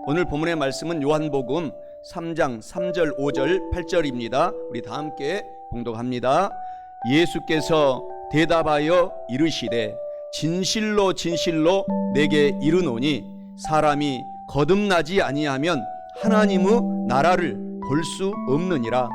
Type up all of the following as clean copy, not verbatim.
오늘 본문의 말씀은 요한복음 3장 3절 5절 8절입니다. 우리 다 함께 봉독합니다. 예수께서 대답하여 이르시되 진실로 진실로 내게 이르노니 사람이 거듭나지 아니하면 하나님의 나라를 볼 수 없느니라.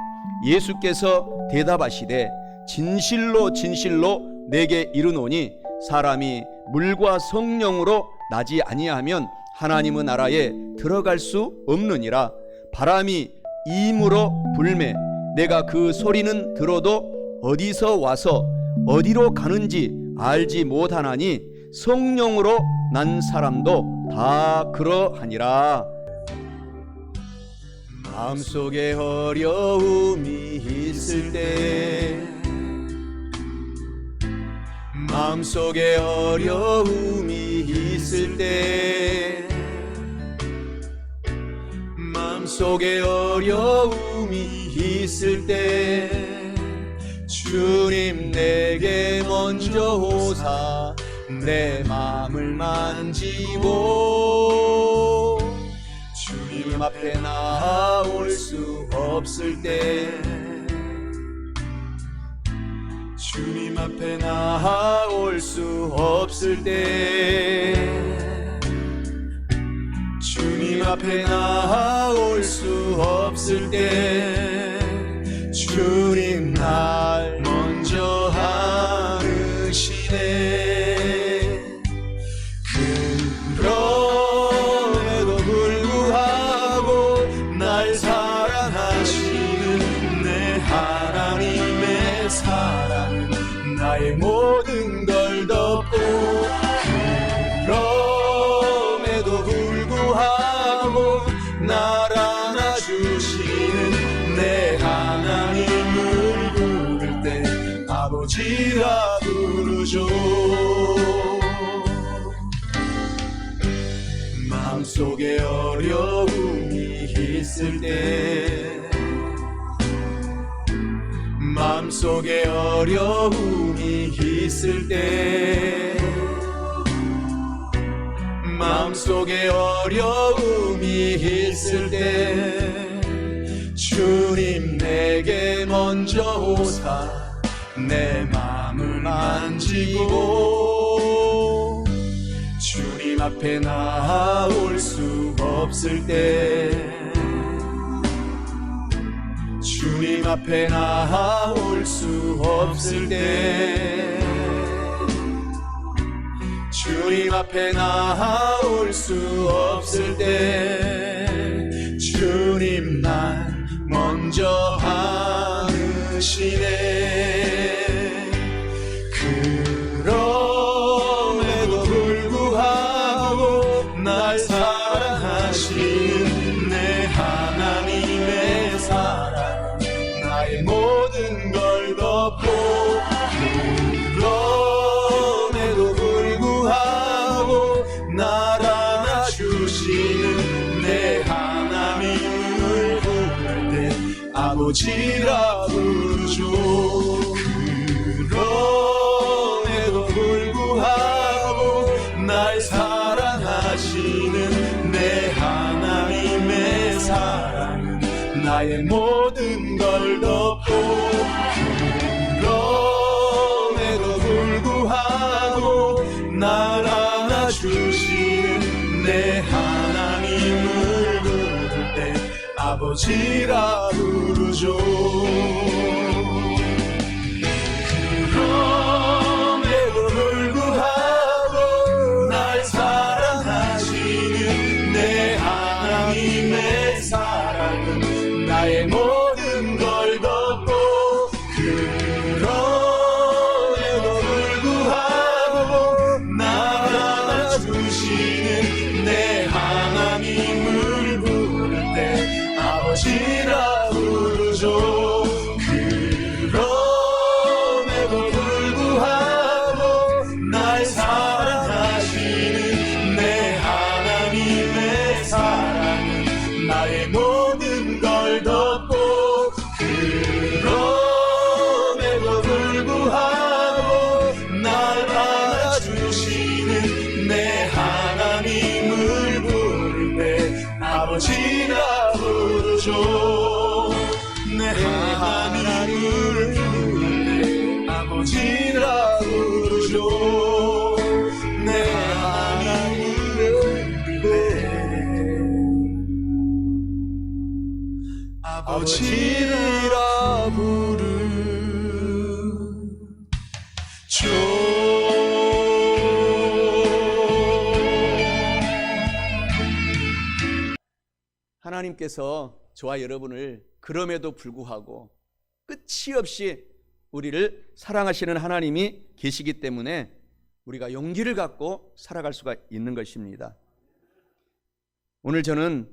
예수께서 대답하시되 진실로 진실로 내게 이르노니 사람이 물과 성령으로 나지 아니하면 하나님의 나라에 들어갈 수 없느니라. 바람이 이임으로 불매 내가 그 소리는 들어도 어디서 와서 어디로 가는지 알지 못하나니 성령으로 난 사람도 다 그러하니라. 마음속에 어려움이 있을 때, 마음속에 어려움이 있을 때, 마음속에 어려움이 있을 때 주님 내게 먼저 오사 내 마음을 만지고 주님 앞에 나올 수 없을 때, 주님 앞에 나올 수 없을 때, 주님 앞에 나올 수 없을 때 주님 날 먼저 아으시네. 그럼에도 불구하고 날 사랑하시는 내 하나님의 사랑은 나의 모든 걸 덮고, 그럼에도 불구하고 날 안아주시는 내 하나님을 부를 때 아버지라 부르죠. 마음속에 어려움이 있을 때, 마음속에 어려움이 있을 때, 마음속에 어려움이 있을 때 주님 내게 먼저 오사 내 마음을 만지고 주님 앞에 나올 수 없을 때, 주님 앞에 나올 수 없을 때, 주님 앞에 나올 수 없을 때 주님 날 먼저 안으시네. 그럼에도 불구하고 날 사랑하시는 내 하나님의 사랑 나의 모든 걸 덮고, 그럼에도 불구하고 날 안아주시는 내 하나님을 부를 때 아버지라 부르죠. 그럼에도 불구하고 날 사랑하시는 내 하나님의 사랑은 나의 모든 걸 덮고, 그럼에도 불구하고 날 안아주시는 내 하나님을 부를 때 아버지라 부르죠. 그럼에도 불구하고 날 사랑하시는 내 하나님의 사랑은 나의 모든 걸 덮고, 그럼에도 불구하고 날 안아주시는 내 하나님을 부를 때 아버지라 부르죠. 그럼에도 불구하고 날 사랑하시는 내 하나님의 사랑은 나의 모든 걸 덮고, 그럼에도 불구하고 날 안아주시는 내 하나님을 아버지라 부르죠. 내 하나님을 부르네 아버지라 부르죠. 내 하나님을 부르네 아버지라 부르죠. 하나님께서 저와 여러분을 그럼에도 불구하고 끝이 없이 우리를 사랑하시는 하나님이 계시기 때문에 우리가 용기를 갖고 살아갈 수가 있는 것입니다. 오늘 저는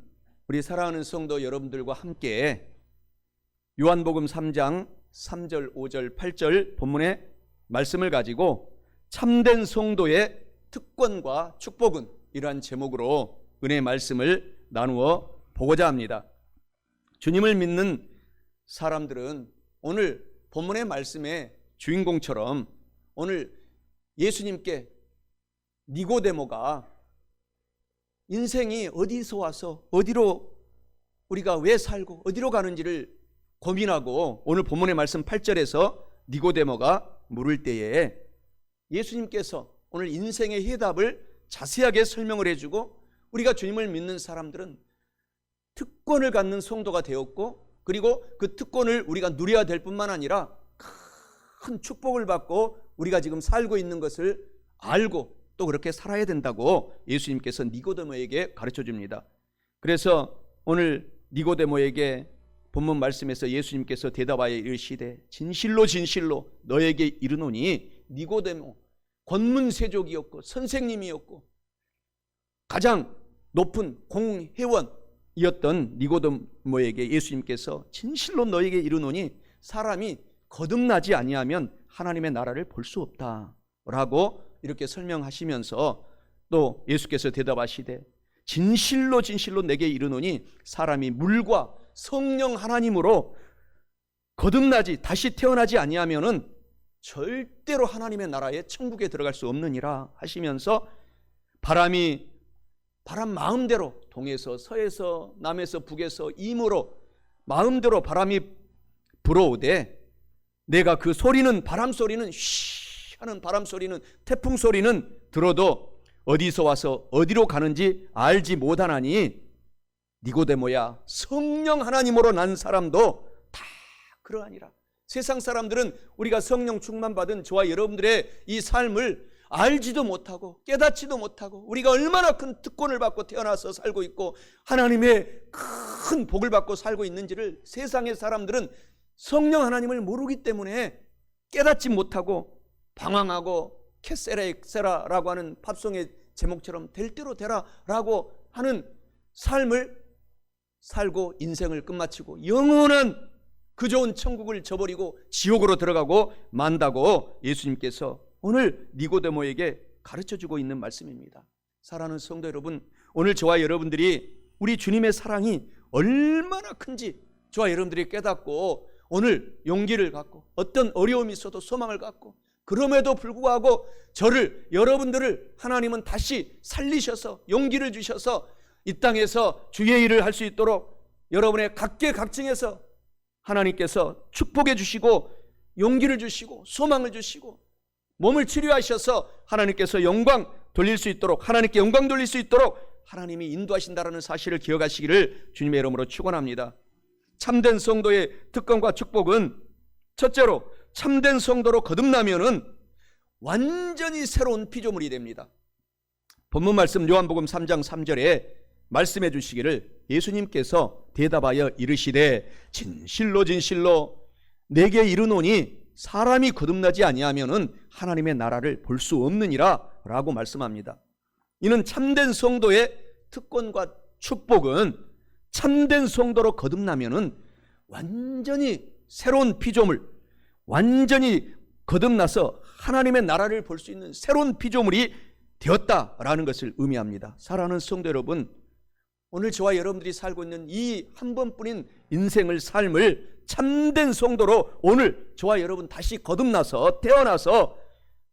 우리 사랑하는 성도 여러분들과 함께 요한복음 3장 3절, 5절, 8절 본문의 말씀을 가지고 참된 성도의 특권과 축복은 이러한 제목으로 은혜의 말씀을 나누어 보고자 합니다. 주님을 믿는 사람들은 오늘 본문의 말씀의 주인공처럼 오늘 예수님께 니고데모가 인생이 어디서 와서 어디로 우리가 왜 살고 어디로 가는지를 고민하고 오늘 본문의 말씀 8절에서 니고데모가 물을 때에 예수님께서 오늘 인생의 해답을 자세하게 설명을 해주고 우리가 주님을 믿는 사람들은 특권을 갖는 성도가 되었고 그리고 그 특권을 우리가 누려야 될 뿐만 아니라 큰 축복을 받고 우리가 지금 살고 있는 것을 알고 또 그렇게 살아야 된다고 예수님께서 니고데모에게 가르쳐 줍니다. 그래서 오늘 니고데모에게 본문 말씀에서 예수님께서 대답하여 이르시되 진실로 진실로 너에게 이르노니 니고데모 권문세족이었고 선생님이었고 가장 높은 공회원이었던 니고데모에게 예수님께서 진실로 너에게 이르노니 사람이 거듭나지 아니하면 하나님의 나라를 볼 수 없다라고 이렇게 설명하시면서 또 예수께서 대답하시되 진실로 진실로 내게 이르노니 사람이 물과 성령 하나님으로 거듭나지 다시 태어나지 아니하면은 절대로 하나님의 나라에 천국에 들어갈 수 없느니라 하시면서 바람 마음대로 동에서 서에서 남에서 북에서 임으로 마음대로 바람이 불어오되 내가 그 소리는 바람 소리는 쉬 하는 바람 소리는 태풍 소리는 들어도 어디서 와서 어디로 가는지 알지 못하나니 니고데모야 성령 하나님으로 난 사람도 다 그러하니라. 세상 사람들은 우리가 성령 충만받은 저와 여러분들의 이 삶을 알지도 못하고 깨닫지도 못하고 우리가 얼마나 큰 특권을 받고 태어나서 살고 있고 하나님의 큰 복을 받고 살고 있는지를 세상의 사람들은 성령 하나님을 모르기 때문에 깨닫지 못하고 방황하고 캐세라라고 하는 팝송의 제목처럼 될 대로 되라라고 하는 삶을 살고 인생을 끝마치고 영원한 그 좋은 천국을 저버리고 지옥으로 들어가고 만다고 예수님께서 오늘 니고데모에게 가르쳐주고 있는 말씀입니다. 사랑하는 성도 여러분, 오늘 저와 여러분들이 우리 주님의 사랑이 얼마나 큰지 저와 여러분들이 깨닫고 오늘 용기를 갖고 어떤 어려움이 있어도 소망을 갖고 그럼에도 불구하고 여러분들을 하나님은 다시 살리셔서 용기를 주셔서 이 땅에서 주의 일을 할 수 있도록 여러분의 각계각층에서 하나님께서 축복해 주시고 용기를 주시고 소망을 주시고 몸을 치료하셔서 하나님께서 영광 돌릴 수 있도록 하나님께 영광 돌릴 수 있도록 하나님이 인도하신다라는 사실을 기억하시기를 주님의 이름으로 축원합니다. 참된 성도의 특권과 축복은 첫째로 참된 성도로 거듭나면은 완전히 새로운 피조물이 됩니다. 본문 말씀 요한복음 3장 3절에 말씀해 주시기를 예수님께서 대답하여 이르시되 진실로 진실로 내게 이르노니 사람이 거듭나지 아니하면은 하나님의 나라를 볼 수 없느니라 라고 말씀합니다. 이는 참된 성도의 특권과 축복은 참된 성도로 거듭나면은 완전히 새로운 피조물, 완전히 거듭나서 하나님의 나라를 볼 수 있는 새로운 피조물이 되었다라는 것을 의미합니다. 사랑하는 성도 여러분, 오늘 저와 여러분들이 살고 있는 이 한 번뿐인 인생을 삶을 참된 성도로 오늘 저와 여러분 다시 거듭나서 태어나서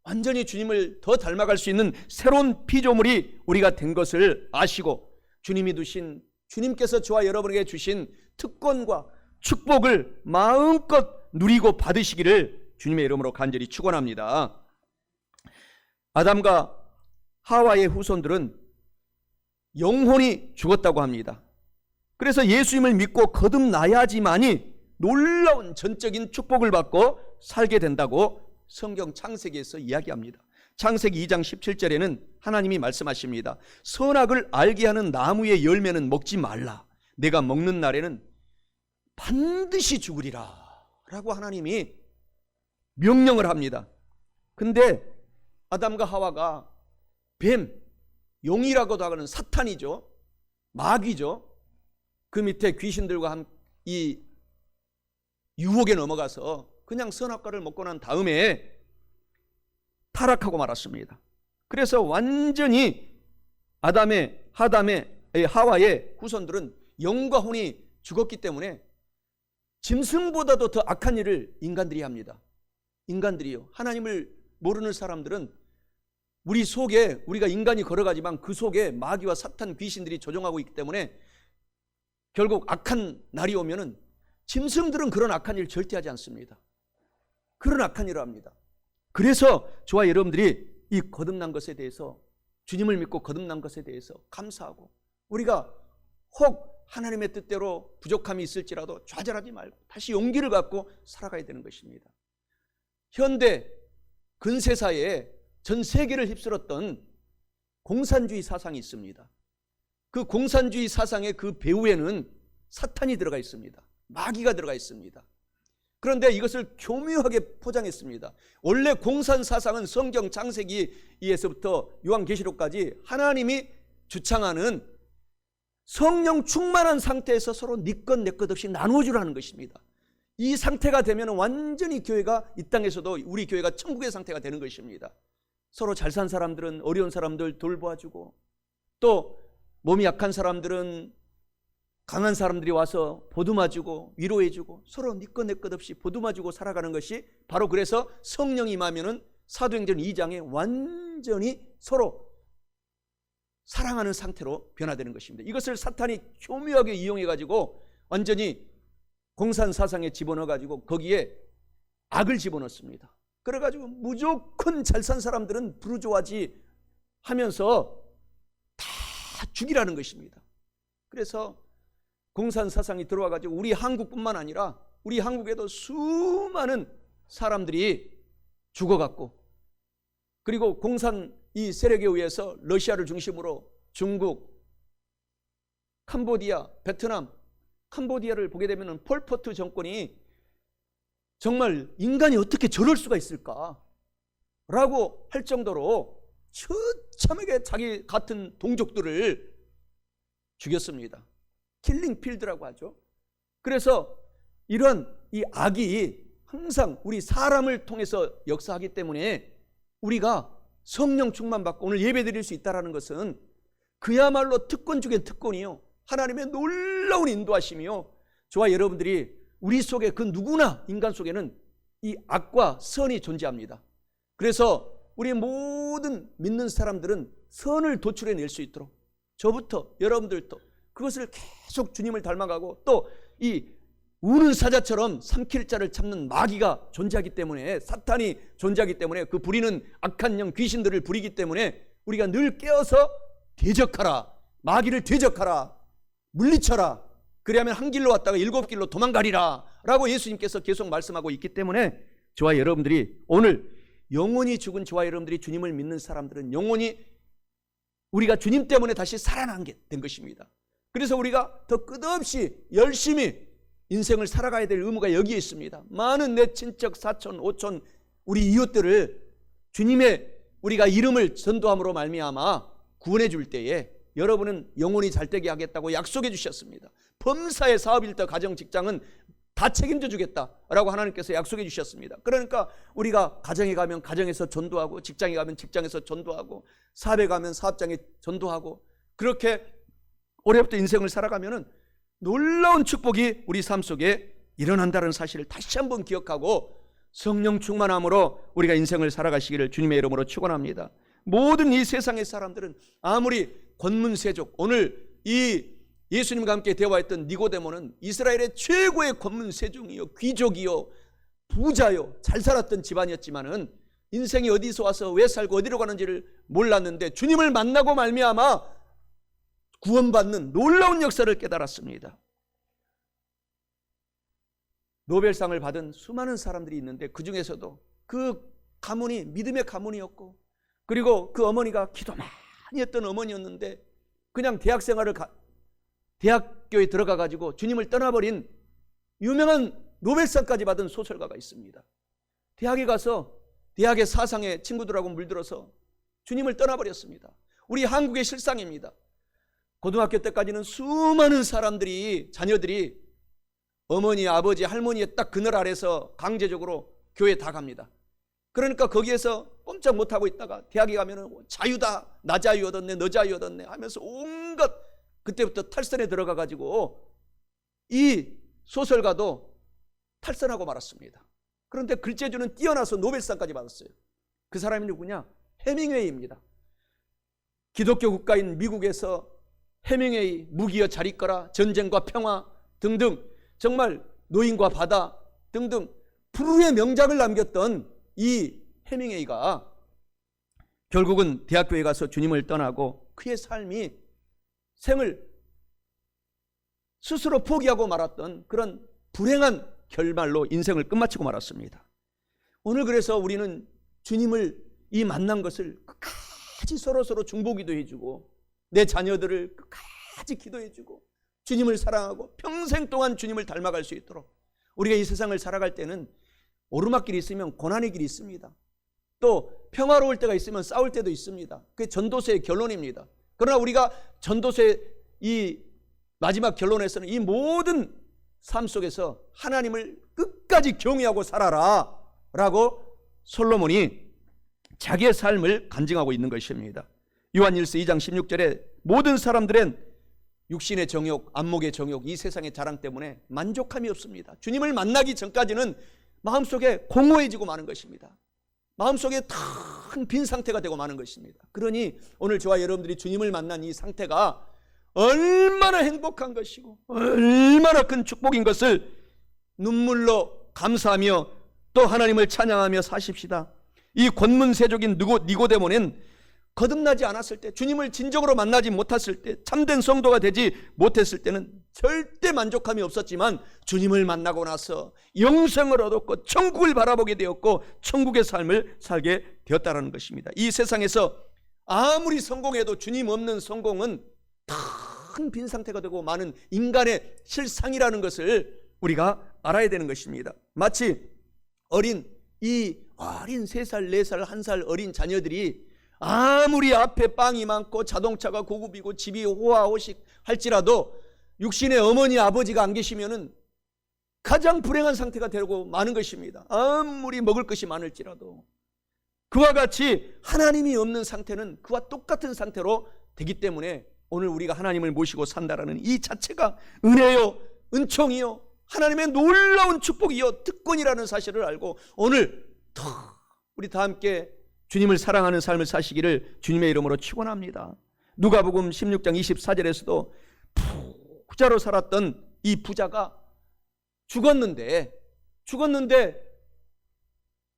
완전히 주님을 더 닮아갈 수 있는 새로운 피조물이 우리가 된 것을 아시고 주님이 두신 주님께서 저와 여러분에게 주신 특권과 축복을 마음껏 누리고 받으시기를 주님의 이름으로 간절히 축원합니다. 아담과 하와의 후손들은 영혼이 죽었다고 합니다. 그래서 예수님을 믿고 거듭나야지만이 놀라운 전적인 축복을 받고 살게 된다고 성경 창세기에서 이야기합니다. 창세기 2장 17절에는 하나님이 말씀하십니다. 선악을 알게 하는 나무의 열매는 먹지 말라. 내가 먹는 날에는 반드시 죽으리라 라고 하나님이 명령을 합니다. 근데 아담과 하와가 뱀, 용이라고도 하는 사탄이죠. 마귀죠. 그 밑에 귀신들과 이 유혹에 넘어가서 그냥 선악과를 먹고 난 다음에 타락하고 말았습니다. 그래서 완전히 하와의 후손들은 영과 혼이 죽었기 때문에 짐승보다도 더 악한 일을 인간들이 합니다. 인간들이요. 하나님을 모르는 사람들은 우리 속에, 우리가 인간이 걸어가지만 그 속에 마귀와 사탄 귀신들이 조종하고 있기 때문에 결국 악한 날이 오면은 짐승들은 그런 악한 일 절대 하지 않습니다. 그런 악한 일을 합니다. 그래서 저와 여러분들이 이 거듭난 것에 대해서, 주님을 믿고 거듭난 것에 대해서 감사하고, 우리가 혹 하나님의 뜻대로 부족함이 있을지라도 좌절하지 말고 다시 용기를 갖고 살아가야 되는 것입니다. 현대 근세사에 전 세계를 휩쓸었던 공산주의 사상이 있습니다. 그 공산주의 사상의 그 배후에는 사탄이 들어가 있습니다. 마귀가 들어가 있습니다. 그런데 이것을 교묘하게 포장했습니다. 원래 공산 사상은 성경 창세기에서부터 요한계시록까지 하나님이 주창하는 성령 충만한 상태에서 서로 네 것 내 것 없이 나누어주라는 것입니다. 이 상태가 되면 완전히 교회가, 이 땅에서도 우리 교회가 천국의 상태가 되는 것입니다. 서로 잘 산 사람들은 어려운 사람들 돌보아주고, 또 몸이 약한 사람들은 강한 사람들이 와서 보듬어주고 위로해주고, 서로 네 것 내 것 없이 보듬어주고 살아가는 것이 바로, 그래서 성령이 임하면은 사도행전 2장에 완전히 서로 사랑하는 상태로 변화되는 것입니다. 이것을 사탄이 교묘하게 이용해가지고 완전히 공산 사상에 집어넣어가지고 거기에 악을 집어넣습니다. 그래가지고 무조건 잘 산 사람들은 부르주아지 하면서 다 죽이라는 것입니다. 그래서 공산 사상이 들어와가지고 우리 한국뿐만 아니라 우리 한국에도 수많은 사람들이 죽어갔고, 그리고 공산 이 세력에 의해서 러시아를 중심으로 중국, 캄보디아, 베트남, 캄보디아를 보게 되면 폴포트 정권이 정말 인간이 어떻게 저럴 수가 있을까 라고 할 정도로 처참하게 자기 같은 동족들을 죽였습니다. 킬링 필드라고 하죠. 그래서 이런 이 악이 항상 우리 사람을 통해서 역사하기 때문에 우리가 성령 충만 받고 오늘 예배 드릴 수 있다는 것은 그야말로 특권 중에 특권이요, 하나님의 놀라운 인도하심이요, 저와 여러분들이 우리 속에 그 누구나 인간 속에는 이 악과 선이 존재합니다. 그래서 우리 모든 믿는 사람들은 선을 도출해낼 수 있도록, 저부터 여러분들도 그것을 계속 주님을 닮아가고, 또 이 우는 사자처럼 삼킬 자를 참는 마귀가 존재하기 때문에, 사탄이 존재하기 때문에, 그 부리는 악한 영 귀신들을 부리기 때문에 우리가 늘 깨어서 대적하라, 마귀를 대적하라, 물리쳐라, 그리하면 한 길로 왔다가 7길로 도망가리라 라고 예수님께서 계속 말씀하고 있기 때문에, 저와 여러분들이 오늘 영원히 죽은 저와 여러분들이 주님을 믿는 사람들은 영원히 우리가 주님 때문에 다시 살아나게 된 것입니다. 그래서 우리가 더 끝없이 열심히 인생을 살아가야 될 의무가 여기에 있습니다. 많은 내 친척, 사촌, 오촌, 우리 이웃들을 주님의 우리가 이름을 전도함으로 말미암아 구원해 줄 때에 여러분은 영원히 잘되게 하겠다고 약속해 주셨습니다. 범사의 사업일터, 가정, 직장은 다 책임져 주겠다라고 하나님께서 약속해 주셨습니다. 그러니까 우리가 가정에 가면 가정에서 전도하고, 직장에 가면 직장에서 전도하고, 사업에 가면 사업장에 전도하고, 그렇게 올해부터 인생을 살아가면은 놀라운 축복이 우리 삶 속에 일어난다는 사실을 다시 한번 기억하고 성령 충만함으로 우리가 인생을 살아가시기를 주님의 이름으로 축원합니다. 모든 이 세상의 사람들은 아무리 권문세족, 오늘 이 예수님과 함께 대화했던 니고데모는 이스라엘의 최고의 권문세종이요, 귀족이요, 부자요, 잘 살았던 집안이었지만은 인생이 어디서 와서 왜 살고 어디로 가는지를 몰랐는데 주님을 만나고 말미암아 구원받는 놀라운 역사를 깨달았습니다. 노벨상을 받은 수많은 사람들이 있는데 그 중에서도 그 가문이 믿음의 가문이었고, 그리고 그 어머니가 기도 많이 했던 어머니였는데 그냥 대학교에 들어가 가지고 주님을 떠나버린 유명한 노벨상까지 받은 소설가가 있습니다. 대학에 가서 대학의 사상에 친구들하고 물들어서 주님을 떠나버렸습니다. 우리 한국의 실상입니다. 고등학교 때까지는 수많은 사람들이, 자녀들이 어머니, 아버지, 할머니의 딱 그늘 아래서 강제적으로 교회 다 갑니다. 그러니까 거기에서 꼼짝 못하고 있다가 대학에 가면은 자유다, 나 자유 얻었네, 너 자유 얻었네 하면서 온갖, 그때부터 탈선에 들어가 가지고 이 소설가도 탈선하고 말았습니다. 그런데 글재주는 뛰어나서 노벨상까지 받았어요. 그 사람이 누구냐? 해밍웨이입니다. 기독교 국가인 미국에서 해밍웨이, 무기여 잘 있거라, 전쟁과 평화 등등, 정말 노인과 바다 등등 불후의 명작을 남겼던 이 해밍웨이가 결국은 대학교에 가서 주님을 떠나고 그의 삶이 생을 스스로 포기하고 말았던 그런 불행한 결말로 인생을 끝마치고 말았습니다. 오늘 그래서 우리는 주님을 이 만난 것을 끝까지 서로서로 중보기도 해주고, 내 자녀들을 끝까지 기도해주고, 주님을 사랑하고 평생 동안 주님을 닮아갈 수 있도록, 우리가 이 세상을 살아갈 때는 오르막길이 있으면 고난의 길이 있습니다. 또 평화로울 때가 있으면 싸울 때도 있습니다. 그게 전도서의 결론입니다. 그러나 우리가 전도서의 이 마지막 결론에서는 이 모든 삶 속에서 하나님을 끝까지 경외하고 살아라 라고 솔로몬이 자기의 삶을 간증하고 있는 것입니다. 요한일서 2장 16절에 모든 사람들은 육신의 정욕, 안목의 정욕, 이 세상의 자랑 때문에 만족함이 없습니다. 주님을 만나기 전까지는 마음속에 공허해지고 마는 것입니다. 마음속에 텅 빈 상태가 되고 마는 것입니다. 그러니 오늘 저와 여러분들이 주님을 만난 이 상태가 얼마나 행복한 것이고 얼마나 큰 축복인 것을 눈물로 감사하며 또 하나님을 찬양하며 사십시다. 이 권문세족인 니고데모는 거듭나지 않았을 때, 주님을 진정으로 만나지 못했을 때, 참된 성도가 되지 못했을 때는 절대 만족함이 없었지만 주님을 만나고 나서 영생을 얻었고 천국을 바라보게 되었고 천국의 삶을 살게 되었다는 것입니다. 이 세상에서 아무리 성공해도 주님 없는 성공은 큰 빈 상태가 되고 많은 인간의 실상이라는 것을 우리가 알아야 되는 것입니다. 마치 어린 3살, 4살, 1살 어린 자녀들이 아무리 앞에 빵이 많고 자동차가 고급이고 집이 호화호식 할지라도 육신의 어머니, 아버지가 안 계시면은 가장 불행한 상태가 되고 마는 것입니다. 아무리 먹을 것이 많을지라도. 그와 같이 하나님이 없는 상태는 그와 똑같은 상태로 되기 때문에 오늘 우리가 하나님을 모시고 산다라는 이 자체가 은혜요, 은총이요, 하나님의 놀라운 축복이요, 특권이라는 사실을 알고 오늘 우리 다 함께 주님을 사랑하는 삶을 사시기를 주님의 이름으로 축원합니다. 누가복음 16장 24절에서도 부자로 살았던 이 부자가 죽었는데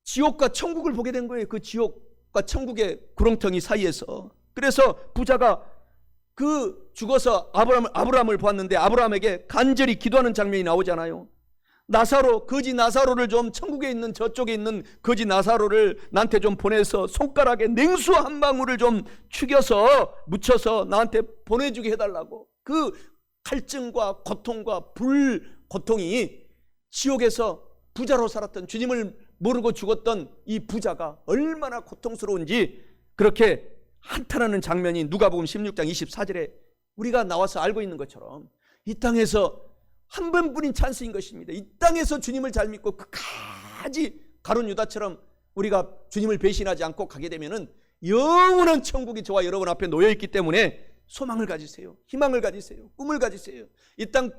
지옥과 천국을 보게 된 거예요. 그 지옥과 천국의 구렁텅이 사이에서. 그래서 부자가 그 죽어서 아브라함을 보았는데 아브라함에게 간절히 기도하는 장면이 나오잖아요. 거지 나사로를 좀, 천국에 있는 저쪽에 있는 거지 나사로를 나한테 좀 보내서 손가락에 냉수 한 방울을 좀 축여서 묻혀서 나한테 보내주게 해달라고. 그 갈증과 고통과 고통이 지옥에서 부자로 살았던, 주님을 모르고 죽었던 이 부자가 얼마나 고통스러운지 그렇게 한탄하는 장면이 누가복음 16장 24절에 우리가 나와서 알고 있는 것처럼 이 땅에서 한 번뿐인 찬스인 것입니다. 이 땅에서 주님을 잘 믿고 끝까지 가룟 유다처럼 우리가 주님을 배신하지 않고 가게 되면은 영원한 천국이 저와 여러분 앞에 놓여 있기 때문에 소망을 가지세요. 희망을 가지세요. 꿈을 가지세요. 이 땅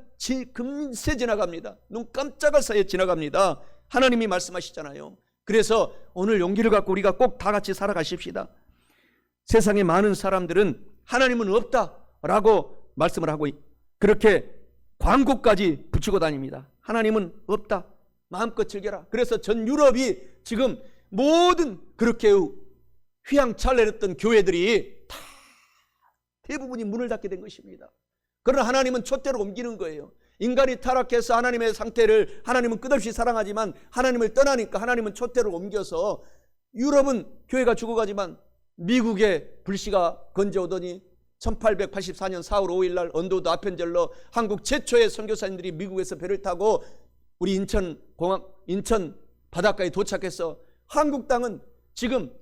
금세 지나갑니다. 눈 깜짝할 사이에 지나갑니다. 하나님이 말씀하시잖아요. 그래서 오늘 용기를 갖고 우리가 꼭 다 같이 살아가십시다. 세상에 많은 사람들은 하나님은 없다라고 말씀을 하고 그렇게 광고까지 붙이고 다닙니다. 하나님은 없다. 마음껏 즐겨라. 그래서 전 유럽이 지금 모든 그렇게 휘황찬란했던 교회들이 다 대부분이 문을 닫게 된 것입니다. 그러나 하나님은 촛대로 옮기는 거예요. 인간이 타락해서 하나님의 상태를 하나님은 끝없이 사랑하지만 하나님을 떠나니까 하나님은 촛대로 옮겨서 유럽은 교회가 죽어가지만 미국의 불씨가 건져오더니 1884년 4월 5일 날 언더우드 아펜젤러 한국 최초의 선교사님들이 미국에서 배를 타고 우리 인천 바닷가에 도착해서 한국 땅은 지금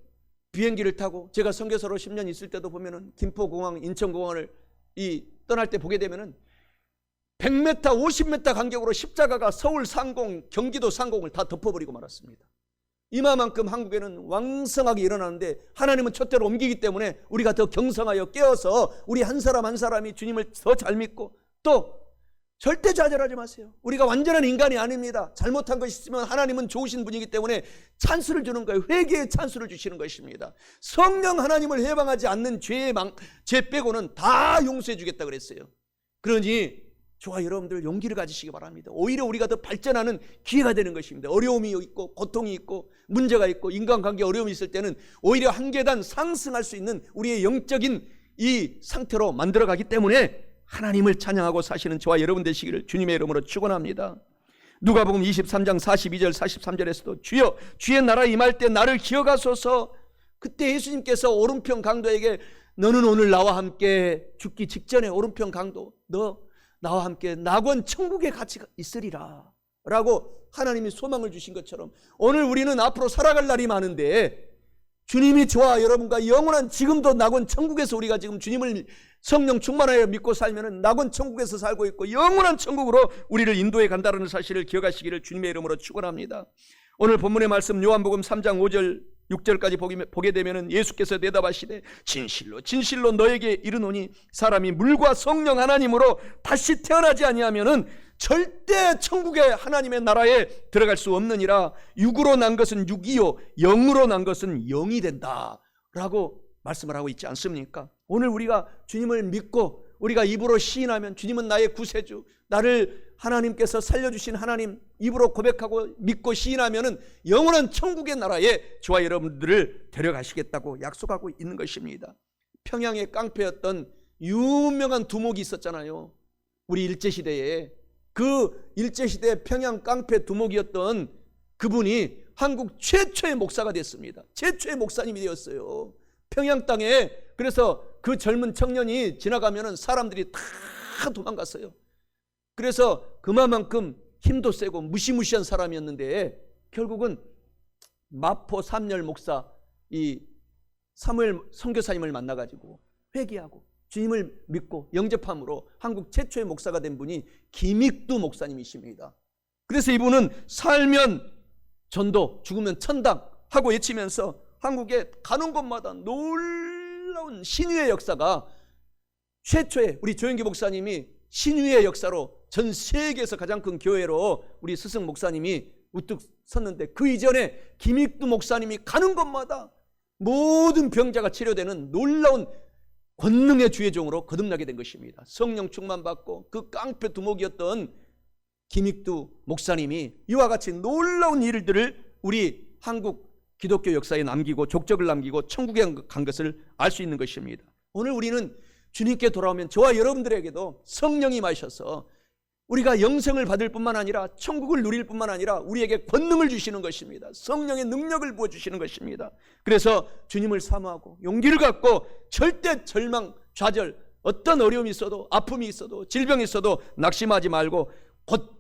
비행기를 타고 제가 선교사로 10년 있을 때도 보면은 김포공항, 인천공항을 떠날 때 보게 되면은 100m, 50m 간격으로 십자가가 서울 상공, 경기도 상공을 다 덮어버리고 말았습니다. 이마만큼 한국에는 왕성하게 일어나는데 하나님은 촛대로 옮기기 때문에 우리가 더 경성하여 깨어서 우리 한 사람 한 사람이 주님을 더 잘 믿고 또 절대 좌절하지 마세요. 우리가 완전한 인간이 아닙니다. 잘못한 것이 있으면 하나님은 좋으신 분이기 때문에 찬스를 주는 거예요. 회개의 찬스를 주시는 것입니다. 성령 하나님을 해방하지 않는 죄 빼고는 다 용서해 주겠다 그랬어요. 그러니 저와 여러분들 용기를 가지시기 바랍니다. 오히려 우리가 더 발전하는 기회가 되는 것입니다. 어려움이 있고 고통이 있고 문제가 있고 인간관계 어려움이 있을 때는 오히려 한 계단 상승할 수 있는 우리의 영적인 이 상태로 만들어가기 때문에 하나님을 찬양하고 사시는 저와 여러분 되시기를 주님의 이름으로 축원합니다. 누가복음 23장 42절 43절에서도 주여 주의 나라 임할 때 나를 기억하소서. 그때 예수님께서 오른편 강도에게 너는 오늘 나와 함께 죽기 직전에 오른편 강도 너 나와 함께 낙원 천국에 같이 있으리라 라고 하나님이 소망을 주신 것처럼 오늘 우리는 앞으로 살아갈 날이 많은데 주님이 저와 여러분과 영원한 지금도 낙원 천국에서 우리가 지금 주님을 성령 충만하여 믿고 살면 낙원 천국에서 살고 있고 영원한 천국으로 우리를 인도해 간다는 사실을 기억하시기를 주님의 이름으로 축원합니다. 오늘 본문의 말씀 요한복음 3장 5절 6절까지 보게 되면 예수께서 대답하시되 진실로 진실로 너에게 이르노니 사람이 물과 성령 하나님으로 다시 태어나지 아니하면은 절대 천국의 하나님의 나라에 들어갈 수 없느니라. 육으로 난 것은 육이요 영으로 난 것은 영이 된다 라고 말씀을 하고 있지 않습니까? 오늘 우리가 주님을 믿고 우리가 입으로 시인하면 주님은 나의 구세주, 나를 하나님께서 살려주신 하나님 입으로 고백하고 믿고 시인하면은 영원한 천국의 나라에 저와 여러분들을 데려가시겠다고 약속하고 있는 것입니다. 평양의 깡패였던 유명한 두목이 있었잖아요. 우리 일제시대에 그 일제시대 평양 깡패 두목이었던 그분이 한국 최초의 목사가 됐습니다. 최초의 목사님이 되었어요. 평양 땅에. 그래서 그 젊은 청년이 지나가면은 사람들이 다 도망갔어요. 그래서 그만큼 힘도 세고 무시무시한 사람이었는데 결국은 마포 삼열 목사 이 사무엘 선교사님을 만나가지고 회개하고 주님을 믿고 영접함으로 한국 최초의 목사가 된 분이 김익두 목사님이십니다. 그래서 이분은 살면 전도, 죽으면 천당 하고 외치면서 한국에 가는 곳마다 놀라운 신유의 역사가 최초의 우리 조영기 목사님이 신유의 역사로 전 세계에서 가장 큰 교회로 우리 스승 목사님이 우뚝 섰는데 그 이전에 김익두 목사님이 가는 곳마다 모든 병자가 치료되는 놀라운 권능의 주의 종으로 거듭나게 된 것입니다. 성령 충만 받고 그 깡패 두목이었던 김익두 목사님이 이와 같이 놀라운 일들을 우리 한국 기독교 역사에 남기고 족적을 남기고 천국에 간 것을 알 수 있는 것입니다. 오늘 우리는 주님께 돌아오면 저와 여러분들에게도 성령이 마셔서 우리가 영생을 받을 뿐만 아니라 천국을 누릴 뿐만 아니라 우리에게 권능을 주시는 것입니다. 성령의 능력을 부어주시는 것입니다. 그래서 주님을 사모하고 용기를 갖고 절대 절망, 좌절, 어떤 어려움이 있어도 아픔이 있어도 질병이 있어도 낙심하지 말고 곧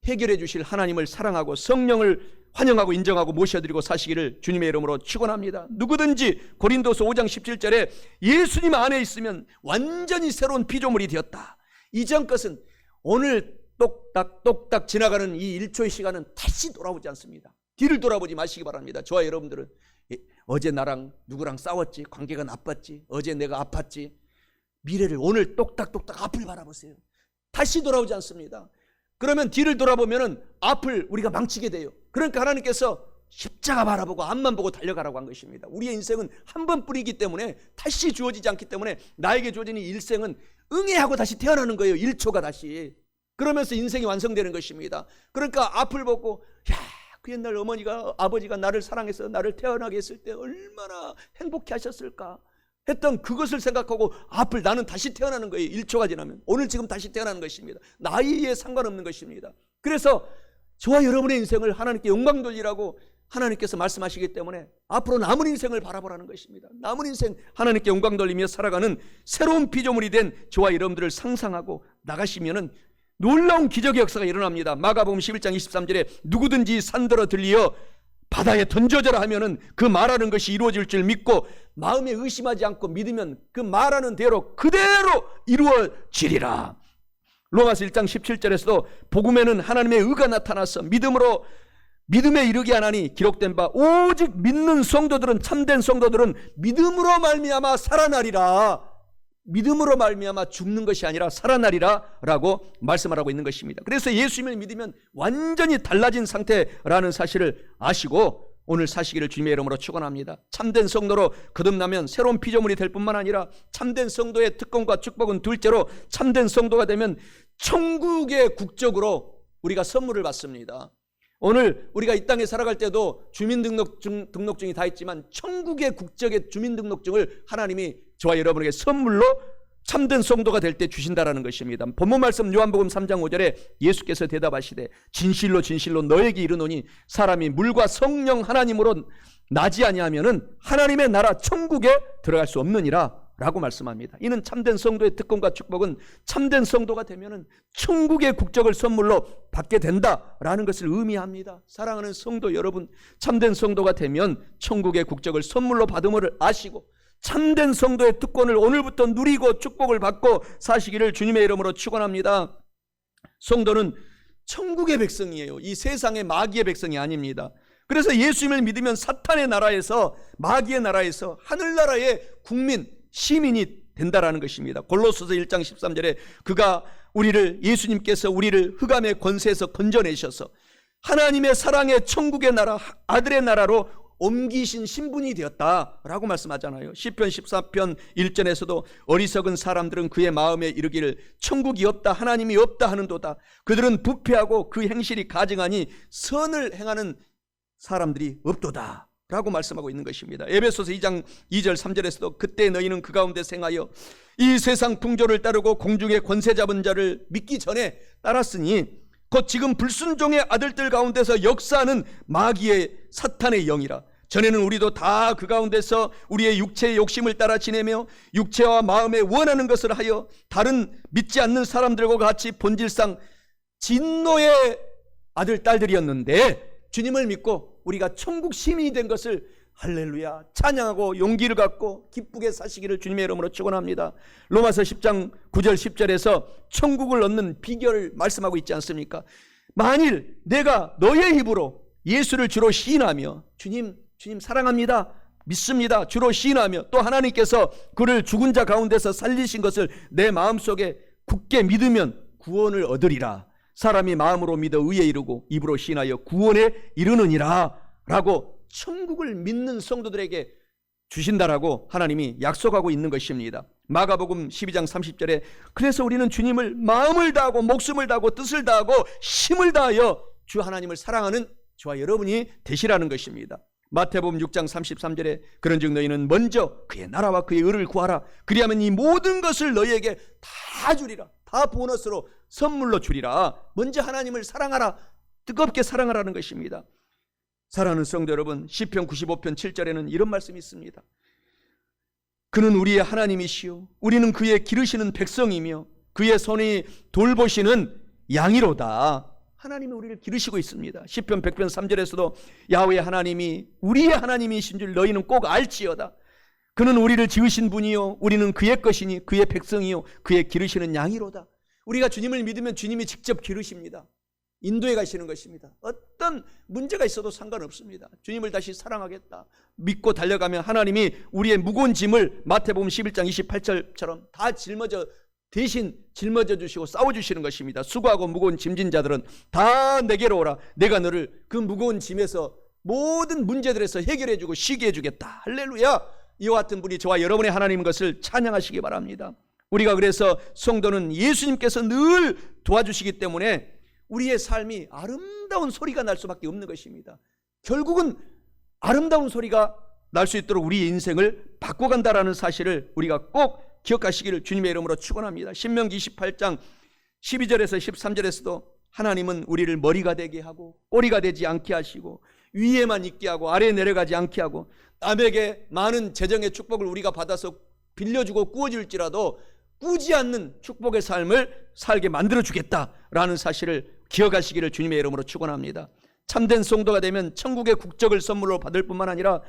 해결해 주실 하나님을 사랑하고 성령을 환영하고 인정하고 모셔드리고 사시기를 주님의 이름으로 축원합니다. 누구든지 고린도서 5장 17절에 예수님 안에 있으면 완전히 새로운 피조물이 되었다. 이전 것은 오늘 똑딱 지나가는 이 1초의 시간은 다시 돌아오지 않습니다. 뒤를 돌아보지 마시기 바랍니다. 저와 여러분들은 어제 나랑 누구랑 싸웠지, 관계가 나빴지, 어제 내가 아팠지, 미래를 오늘 똑딱 앞을 바라보세요. 다시 돌아오지 않습니다. 그러면 뒤를 돌아보면 앞을 우리가 망치게 돼요. 그러니까 하나님께서 십자가 바라보고 앞만 보고 달려가라고 한 것입니다. 우리의 인생은 한 번뿐이기 때문에 다시 주어지지 않기 때문에 나에게 주어진 이 일생은 응애하고 다시 태어나는 거예요. 1초가 다시. 그러면서 인생이 완성되는 것입니다. 그러니까 앞을 보고 그 옛날 어머니가 아버지가 나를 사랑해서 나를 태어나게 했을 때 얼마나 행복해 하셨을까 했던 그것을 생각하고 앞을 나는 다시 태어나는 거예요. 1초가 지나면. 오늘 지금 다시 태어나는 것입니다. 나이에 상관없는 것입니다. 그래서 저와 여러분의 인생을 하나님께 영광 돌리라고 하나님께서 말씀하시기 때문에 앞으로 남은 인생을 바라보라는 것입니다. 남은 인생 하나님께 영광 돌리며 살아가는 새로운 피조물이 된 저와 여러분들을 상상하고 나가시면은 놀라운 기적의 역사가 일어납니다. 마가복음 11장 23절에 누구든지 산더러 들리어 바다에 던져져라 하면은 그 말하는 것이 이루어질 줄 믿고 마음에 의심하지 않고 믿으면 그 말하는 대로 그대로 이루어지리라. 로마서 1장 17절에서도 복음에는 하나님의 의가 나타나서 믿음에 이르게 하나니 기록된 바 오직 믿는 성도들은 참된 성도들은 믿음으로 말미암아 살아나리라. 믿음으로 말미암아 죽는 것이 아니라 살아나리라 라고 말씀하고 있는 것입니다. 그래서 예수님을 믿으면 완전히 달라진 상태라는 사실을 아시고 오늘 사시기를 주님의 이름으로 축원합니다. 참된 성도로 거듭나면 새로운 피조물이 될 뿐만 아니라 참된 성도의 특권과 축복은 둘째로 참된 성도가 되면 천국의 국적으로 우리가 선물을 받습니다. 오늘 우리가 이 땅에 살아갈 때도 주민등록증이 다 있지만 천국의 국적의 주민등록증을 하나님이 저와 여러분에게 선물로 참된 성도가 될 때 주신다라는 것입니다. 본문 말씀 요한복음 3장 5절에 예수께서 대답하시되 진실로 진실로 너에게 이르노니 사람이 물과 성령 하나님으로 나지 아니하면은 하나님의 나라 천국에 들어갈 수 없느니라 라고 말씀합니다. 이는 참된 성도의 특권과 축복은 참된 성도가 되면은 천국의 국적을 선물로 받게 된다라는 것을 의미합니다. 사랑하는 성도 여러분, 참된 성도가 되면 천국의 국적을 선물로 받음을 아시고 참된 성도의 특권을 오늘부터 누리고 축복을 받고 사시기를 주님의 이름으로 축원합니다. 성도는 천국의 백성이에요. 이 세상의 마귀의 백성이 아닙니다. 그래서 예수님을 믿으면 사탄의 나라에서 마귀의 나라에서 하늘나라의 국민 시민이 된다라는 것입니다. 골로새서 1장 13절에 예수님께서 우리를 흑암의 권세에서 건져내셔서 하나님의 사랑의 천국의 나라 아들의 나라로 옮기신 신분이 되었다라고 말씀하잖아요. 시편 14편 1절에서도 어리석은 사람들은 그의 마음에 이르기를 천국이 없다 하나님이 없다 하는도다. 그들은 부패하고 그 행실이 가증하니 선을 행하는 사람들이 없도다 라고 말씀하고 있는 것입니다. 에베소서 2장 2절 3절에서도 그때 너희는 그 가운데 생하여 이 세상 풍조를 따르고 공중의 권세 잡은 자를 믿기 전에 따랐으니 곧 지금 불순종의 아들들 가운데서 역사하는 마귀의 사탄의 영이라. 전에는 우리도 다 그 가운데서 우리의 육체의 욕심을 따라 지내며 육체와 마음에 원하는 것을 하여 다른 믿지 않는 사람들과 같이 본질상 진노의 아들 딸들이었는데 주님을 믿고 우리가 천국 시민이 된 것을 할렐루야 찬양하고 용기를 갖고 기쁘게 사시기를 주님의 이름으로 축원합니다. 로마서 10장 9절 10절에서 천국을 얻는 비결을 말씀하고 있지 않습니까? 만일 내가 너의 입으로 예수를 주로 시인하며 주님 사랑합니다 믿습니다 주로 시인하며 또 하나님께서 그를 죽은 자 가운데서 살리신 것을 내 마음속에 굳게 믿으면 구원을 얻으리라. 사람이 마음으로 믿어 의에 이르고 입으로 시인하여 구원에 이르느니라 라고 천국을 믿는 성도들에게 주신다라고 하나님이 약속하고 있는 것입니다. 마가복음 12장 30절에 그래서 우리는 주님을 마음을 다하고 목숨을 다하고 뜻을 다하고 힘을 다하여 주 하나님을 사랑하는 저와 여러분이 되시라는 것입니다. 마태복음 6장 33절에 그런즉 너희는 먼저 그의 나라와 그의 의를 구하라. 그리하면 이 모든 것을 너희에게 다 주리라. 다 보너스로 선물로 주리라. 먼저 하나님을 사랑하라. 뜨겁게 사랑하라는 것입니다. 사랑하는 성도 여러분, 시편 95편 7절에는 이런 말씀이 있습니다. 그는 우리의 하나님이시요 우리는 그의 기르시는 백성이며 그의 손이 돌보시는 양이로다. 하나님이 우리를 기르시고 있습니다. 시편 100편 3절에서도 야훼 하나님이 우리의 하나님이신 줄 너희는 꼭 알지어다. 그는 우리를 지으신 분이요 우리는 그의 것이니 그의 백성이요 그의 기르시는 양이로다. 우리가 주님을 믿으면 주님이 직접 기르십니다. 인도에 가시는 것입니다. 어떤 문제가 있어도 상관없습니다. 주님을 다시 사랑하겠다 믿고 달려가면 하나님이 우리의 무거운 짐을 마태복음 11장 28절처럼 다 대신 짊어져 주시고 싸워주시는 것입니다. 수고하고 무거운 짐진 자들은 다 내게로 오라. 내가 너를 그 무거운 짐에서 모든 문제들에서 해결해주고 쉬게 해주겠다. 할렐루야. 이와 같은 분이 저와 여러분의 하나님인 것을 찬양하시기 바랍니다. 우리가 그래서 성도는 예수님께서 늘 도와주시기 때문에 우리의 삶이 아름다운 소리가 날 수밖에 없는 것입니다. 결국은 아름다운 소리가 날 수 있도록 우리의 인생을 바꿔간다라는 사실을 우리가 꼭 기억하시기를 주님의 이름으로 축원합니다. 신명기 28장 12절에서 13절에서도 하나님은 우리를 머리가 되게 하고 꼬리가 되지 않게 하시고 위에만 있게 하고 아래에 내려가지 않게 하고 남에게 많은 재정의 축복을 우리가 받아서 빌려주고 꾸어줄지라도 꾸지 않는 축복의 삶을 살게 만들어주겠다라는 사실을 기억하시기를 주님의 이름으로 축원합니다. 참된 성도가 되면 천국의 국적을 선물로 받을 뿐만 아니라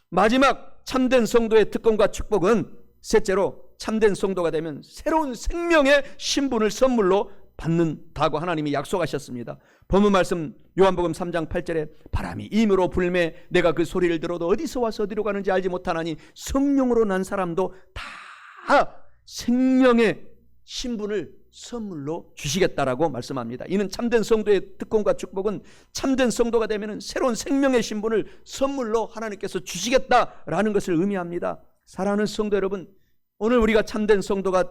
마지막 참된 성도의 특권과 축복은 셋째로 참된 성도가 되면 새로운 생명의 신분을 선물로 받는다고 하나님이 약속하셨습니다. 본문 말씀 요한복음 3장 8절에 바람이 임으로 불매 내가 그 소리를 들어도 어디서 와서 어디로 가는지 알지 못하나니 성령으로 난 사람도 다 생명의 신분을 선물로 주시겠다라고 말씀합니다. 이는 참된 성도의 특권과 축복은 참된 성도가 되면 새로운 생명의 신분을 선물로 하나님께서 주시겠다라는 것을 의미합니다. 사랑하는 성도 여러분, 오늘 우리가 참된 성도가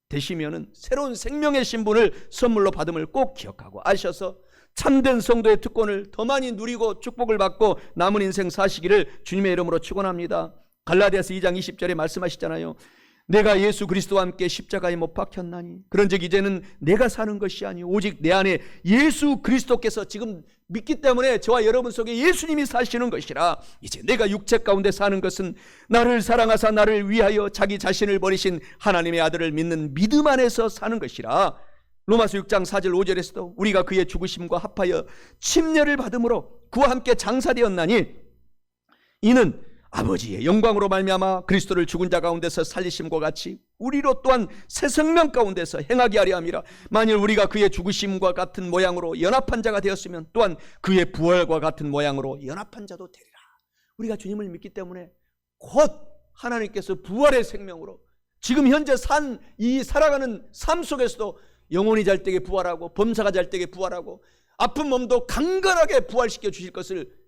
되시면은 새로운 생명의 신분을 선물로 받음을 꼭 기억하고 아셔서 참된 성도의 특권을 더 많이 누리고 축복을 받고 남은 인생 사시기를 주님의 이름으로 축원합니다. 갈라디아서 2장 20절에 말씀하시잖아요. 내가 예수 그리스도와 함께 십자가에 못 박혔나니 그런즉 이제는 내가 사는 것이 아니오 오직 내 안에 예수 그리스도께서 지금 믿기 때문에 저와 여러분 속에 예수님이 사시는 것이라. 이제 내가 육체 가운데 사는 것은 나를 사랑하사 나를 위하여 자기 자신을 버리신 하나님의 아들을 믿는 믿음 안에서 사는 것이라. 로마서 6장 4절 5절에서도 우리가 그의 죽으심과 합하여 침례를 받음으로 그와 함께 장사되었나니 이는 아버지의 영광으로 말미암아 그리스도를 죽은 자 가운데서 살리심과 같이 우리로 또한 새 생명 가운데서 행하게 하려 함이라. 만일 우리가 그의 죽으심과 같은 모양으로 연합한 자가 되었으면 또한 그의 부활과 같은 모양으로 연합한 자도 되리라. 우리가 주님을 믿기 때문에 곧 하나님께서 부활의 생명으로 지금 현재 이 살아가는 삶 속에서도 영혼이 잘 때에 부활하고 범사가 잘 때에 부활하고 아픈 몸도 강건하게 부활시켜 주실 것을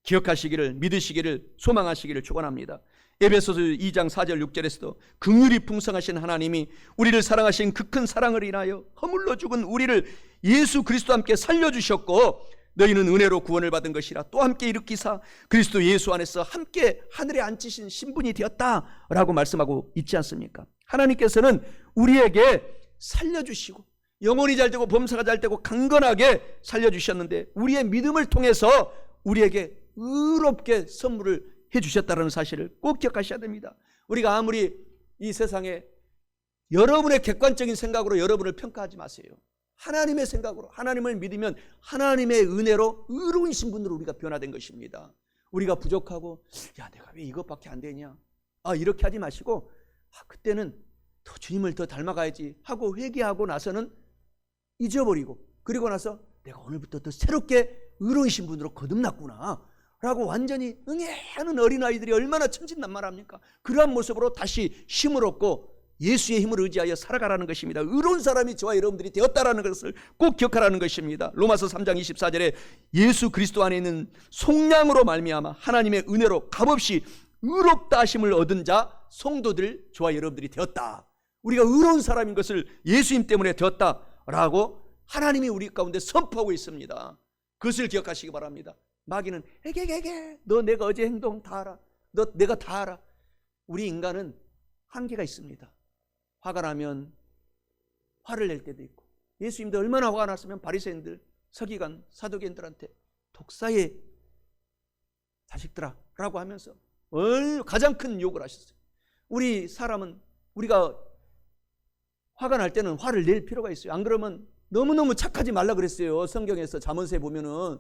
기억하시기를 믿으시기를 소망하시기를 축원합니다. 에베소서 2장 4절 6절에서도 긍휼이 풍성하신 하나님이 우리를 사랑하신 그 큰 사랑을 인하여 허물러 죽은 우리를 예수 그리스도와 함께 살려주셨고 너희는 은혜로 구원을 받은 것이라 또 함께 일으키사 그리스도 예수 안에서 함께 하늘에 앉히신 신분이 되었다라고 말씀하고 있지 않습니까? 하나님께서는 우리에게 살려주시고 영혼이 잘 되고 범사가 잘 되고 강건하게 살려주셨는데 우리의 믿음을 통해서 우리에게 의롭게 선물을 해주셨다는 사실을 꼭 기억하셔야 됩니다. 우리가 아무리 이 세상에 여러분의 객관적인 생각으로 여러분을 평가하지 마세요. 하나님의 생각으로 하나님을 믿으면 하나님의 은혜로 의로운 신분으로 우리가 변화된 것입니다. 우리가 부족하고 야 내가 왜 이것밖에 안 되냐 이렇게 하지 마시고 그때는 더 주님을 더 닮아가야지 하고 회개하고 나서는 잊어버리고 그리고 나서 내가 오늘부터 더 새롭게 의로운 신분으로 거듭났구나 라고 완전히 응애하는 어린아이들이 얼마나 천진난만합니까? 그러한 모습으로 다시 힘을 얻고 예수의 힘을 의지하여 살아가라는 것입니다. 의로운 사람이 저와 여러분들이 되었다라는 것을 꼭 기억하라는 것입니다. 로마서 3장 24절에 예수 그리스도 안에 있는 속량으로 말미암아 하나님의 은혜로 값없이 의롭다 하심을 얻은 자 성도들 저와 여러분들이 되었다. 우리가 의로운 사람인 것을 예수님 때문에 되었다라고 하나님이 우리 가운데 선포하고 있습니다. 그것을 기억하시기 바랍니다. 마귀는 에게게게 너 내가 어제 행동 다 알아. 너 내가 다 알아. 우리 인간은 한계가 있습니다. 화가 나면 화를 낼 때도 있고 예수님도 얼마나 화가 났으면 바리새인들 서기관 사두개인들한테 독사의 자식들아 라고 하면서 가장 큰 욕을 하셨어요. 우리 사람은 우리가 화가 날 때는 화를 낼 필요가 있어요. 안 그러면 너무너무 착하지 말라 그랬어요. 성경에서 잠언서에 보면은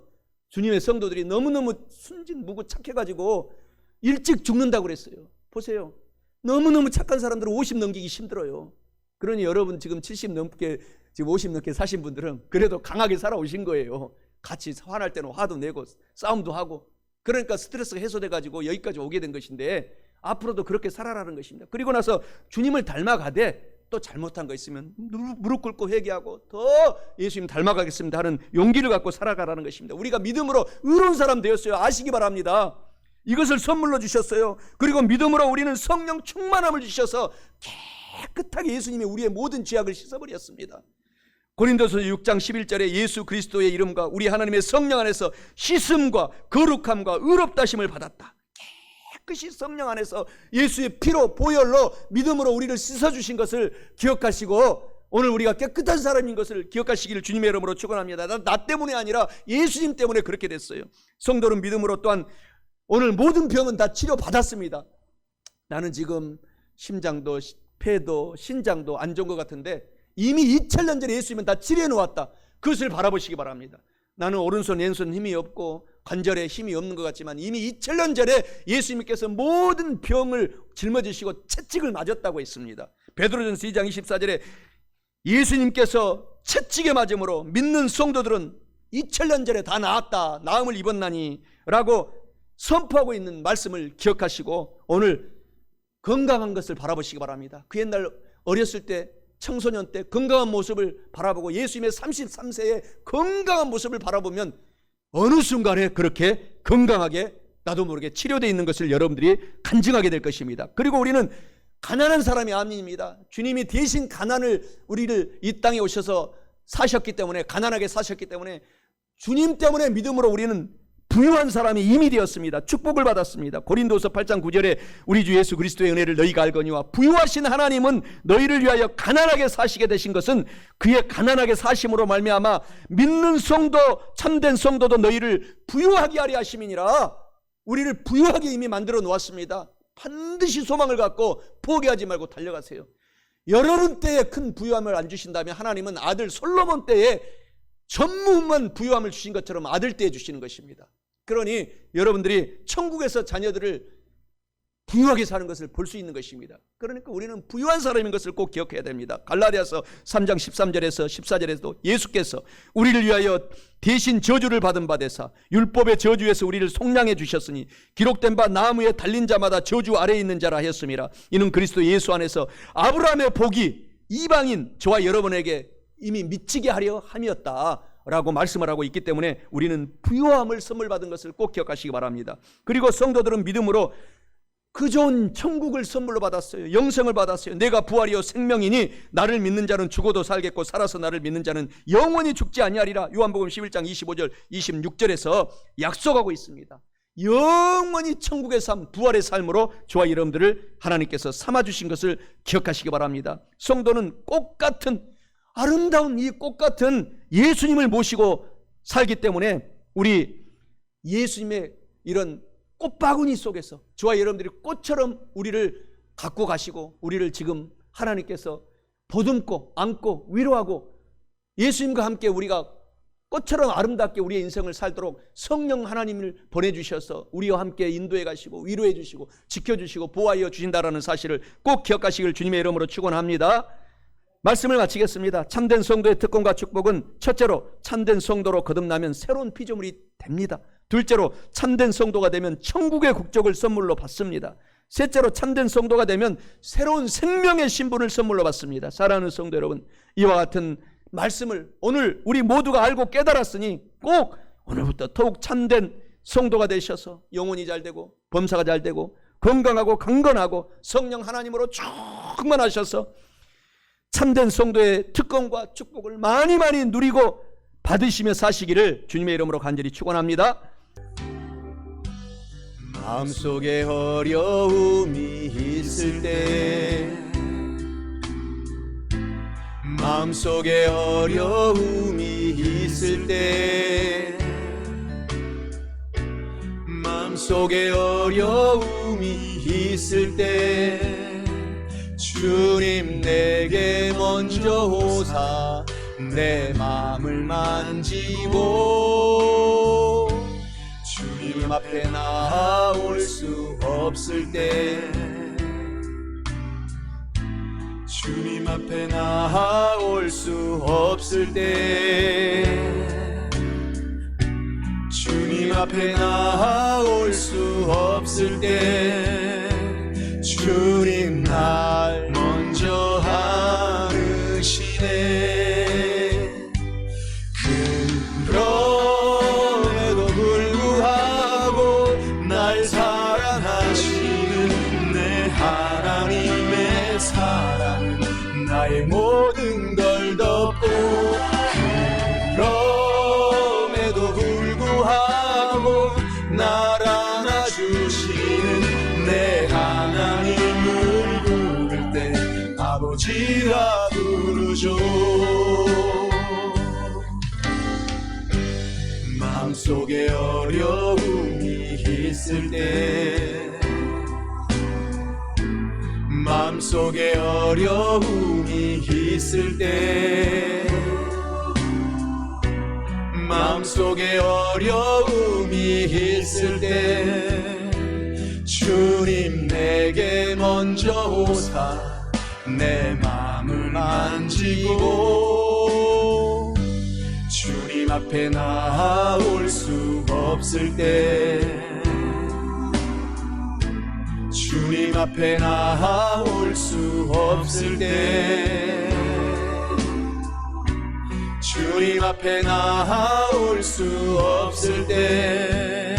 주님의 성도들이 너무너무 순진무구 착해가지고 일찍 죽는다고 그랬어요. 보세요. 너무너무 착한 사람들은 50 넘기기 힘들어요. 그러니 여러분 지금 70 넘게 지금 50 넘게 사신 분들은 그래도 강하게 살아오신 거예요. 같이 화날 때는 화도 내고 싸움도 하고 그러니까 스트레스가 해소돼가지고 여기까지 오게 된 것인데 앞으로도 그렇게 살아라는 것입니다. 그리고 나서 주님을 닮아가되 또 잘못한 거 있으면 무릎 꿇고 회개하고 더 예수님 닮아가겠습니다 하는 용기를 갖고 살아가라는 것입니다. 우리가 믿음으로 의로운 사람 되었어요. 아시기 바랍니다. 이것을 선물로 주셨어요. 그리고 믿음으로 우리는 성령 충만함을 주셔서 깨끗하게 예수님이 우리의 모든 죄악을 씻어버렸습니다. 고린도서 6장 11절에 예수 그리스도의 이름과 우리 하나님의 성령 안에서 씻음과 거룩함과 의롭다심을 받았다. 깨끗이 성령 안에서 예수의 피로 보혈로 믿음으로 우리를 씻어주신 것을 기억하시고 오늘 우리가 깨끗한 사람인 것을 기억하시기를 주님의 이름으로 축원합니다. 나 때문에 아니라 예수님 때문에 그렇게 됐어요. 성도는 믿음으로 또한 오늘 모든 병은 다 치료받았습니다. 나는 지금 심장도 폐도 신장도 안 좋은 것 같은데 이미 2000년 전에 예수님은 다 치료해 놓았다. 그것을 바라보시기 바랍니다. 나는 오른손 왼손 힘이 없고 관절에 힘이 없는 것 같지만 이미 2000년 전에 예수님께서 모든 병을 짊어지시고 채찍을 맞았다고 했습니다. 베드로전서 2장 24절에 예수님께서 채찍에 맞음으로 믿는 성도들은 2000년 전에 다 나았다, 나음을 입었나니 라고 선포하고 있는 말씀을 기억하시고 오늘 건강한 것을 바라보시기 바랍니다. 그 옛날 어렸을 때 청소년 때 건강한 모습을 바라보고 예수님의 33세의 건강한 모습을 바라보면 어느 순간에 그렇게 건강하게 나도 모르게 치료되어 있는 것을 여러분들이 간증하게 될 것입니다. 그리고 우리는 가난한 사람이 아닙니다. 주님이 대신 가난을 우리를 이 땅에 오셔서 사셨기 때문에 가난하게 사셨기 때문에 주님 때문에 믿음으로 우리는 부유한 사람이 이미 되었습니다. 축복을 받았습니다. 고린도서 8장 9절에 우리 주 예수 그리스도의 은혜를 너희가 알거니와 부유하신 하나님은 너희를 위하여 가난하게 사시게 되신 것은 그의 가난하게 사심으로 말미암아 믿는 성도 참된 성도도 너희를 부유하게 하려 하심이니라. 우리를 부유하게 이미 만들어 놓았습니다. 반드시 소망을 갖고 포기하지 말고 달려가세요. 여러분 때에 큰 부유함을 안 주신다면 하나님은 아들 솔로몬 때에 전무후무한 부유함을 주신 것처럼 아들 때에 주시는 것입니다. 그러니 여러분들이 천국에서 자녀들을 부유하게 사는 것을 볼 수 있는 것입니다. 그러니까 우리는 부유한 사람인 것을 꼭 기억해야 됩니다. 갈라디아서 3장 13절에서 14절에도 예수께서 우리를 위하여 대신 저주를 받은 바 되사 율법의 저주에서 우리를 속량해 주셨으니 기록된 바 나무에 달린 자마다 저주 아래에 있는 자라 하였음이라. 이는 그리스도 예수 안에서 아브라함의 복이 이방인 저와 여러분에게 이미 미치게 하려 함이었다 라고 말씀을 하고 있기 때문에 우리는 부유함을 선물 받은 것을 꼭 기억하시기 바랍니다. 그리고 성도들은 믿음으로 그 좋은 천국을 선물로 받았어요. 영생을 받았어요. 내가 부활이요 생명이니 나를 믿는 자는 죽어도 살겠고 살아서 나를 믿는 자는 영원히 죽지 아니하리라. 요한복음 11장 25절 26절에서 약속하고 있습니다. 영원히 천국의 삶, 부활의 삶으로 저와 여러분들을 하나님께서 삼아주신 것을 기억하시기 바랍니다. 성도는 꽃 같은 아름다운 이 꽃 같은 예수님을 모시고 살기 때문에 우리 예수님의 이런 꽃바구니 속에서 저와 여러분들이 꽃처럼 우리를 갖고 가시고 우리를 지금 하나님께서 보듬고 안고 위로하고 예수님과 함께 우리가 꽃처럼 아름답게 우리의 인생을 살도록 성령 하나님을 보내주셔서 우리와 함께 인도해 가시고 위로해 주시고 지켜주시고 보호하여 주신다라는 사실을 꼭 기억하시길 주님의 이름으로 축원합니다. 말씀을 마치겠습니다. 참된 성도의 특권과 축복은 첫째로 참된 성도로 거듭나면 새로운 피조물이 됩니다. 둘째로 참된 성도가 되면 천국의 국적을 선물로 받습니다. 셋째로 참된 성도가 되면 새로운 생명의 신분을 선물로 받습니다. 사랑하는 성도 여러분, 이와 같은 말씀을 오늘 우리 모두가 알고 깨달았으니 꼭 오늘부터 더욱 참된 성도가 되셔서 영혼이 잘 되고 범사가 잘 되고 건강하고 강건하고 성령 하나님으로 충만하셔서 참된 성도의 특권과 축복을 많이 누리고 받으시며 사시기를 주님의 이름으로 간절히 축원합니다. 마음속에 어려움이 있을 때 마음속에 어려움이 있을 때 마음속에 어려움이 있을 때 주님 내게 먼저 오사 내 마음을 만지고 주님 앞에 나올 수 없을 때 주님 앞에 나올 수 없을 때 주님 앞에 나올 수 없을 때 주님 날 먼저 부르죠. 마음속에 어려움이 있을 때, 마음속에 어려움이 있을 때, 마음속에 어려움이 있을 때, 주님 내게 먼저 오사 내 마음을 만지고, 주님 앞에 나올 수 없을 때, 주님 앞에 나올 수 없을 때, 주님 앞에 나올 수 없을 때,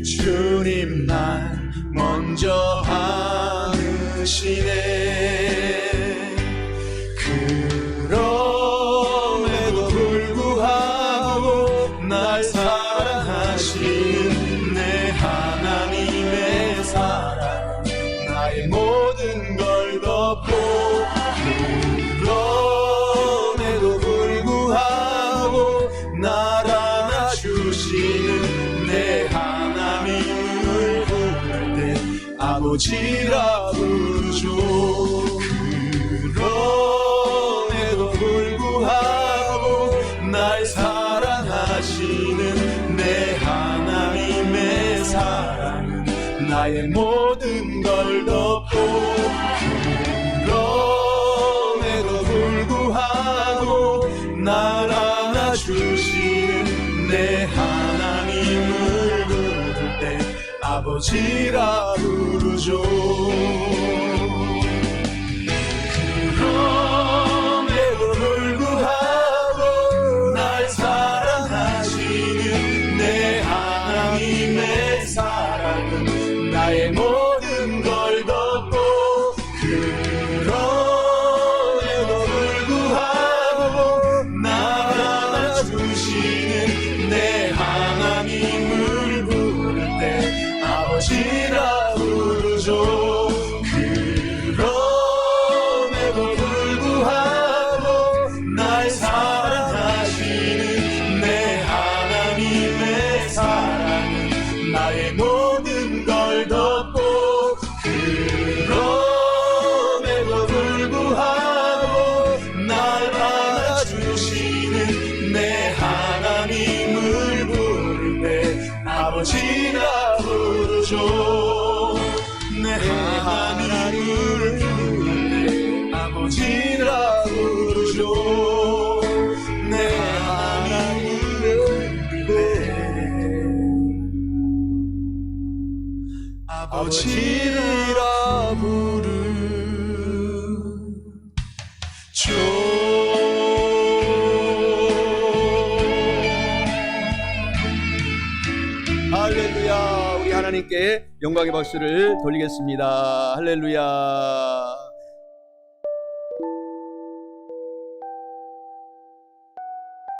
주님 날 먼저 안으시네. 그럼에도 불구하고 날 사랑하시는 내 하나님의 사랑, 나의 모든 걸 덮고, 그럼에도 불구하고 날 안아주시는 내 하나님을 부를 때 아버지라 부르죠. 그럼에도 불구하고 날 사랑하시는 내 하나님의 사랑은 나의 모든 걸 덮고, 그럼에도 불구하고 날 안아주시는 내 하나님을 부를 때 아버지라 부르죠. 그럼에도 불구하고 날 사랑하시는 내 하나님의 사랑은 나의 모든 걸 덮고, 그럼에도 불구하고 날 안아주시는 내 하나님을 부를 때 아버지라 부르죠. 그럼에도 불구하고 날 사랑하시는 내 하나님의 사랑은 나의 모든 걸 덮고, 그럼에도 불구하고 날 안아주시는 내 하나님을 부를 때 아버지라 부르죠. 내 하나님을 부를 때 아버지라 부르죠. 내 하나님을 부를 때 아버지라 부르죠. 할렐루야. 우리 하나님께 영광의 박수를 돌리겠습니다. 할렐루야.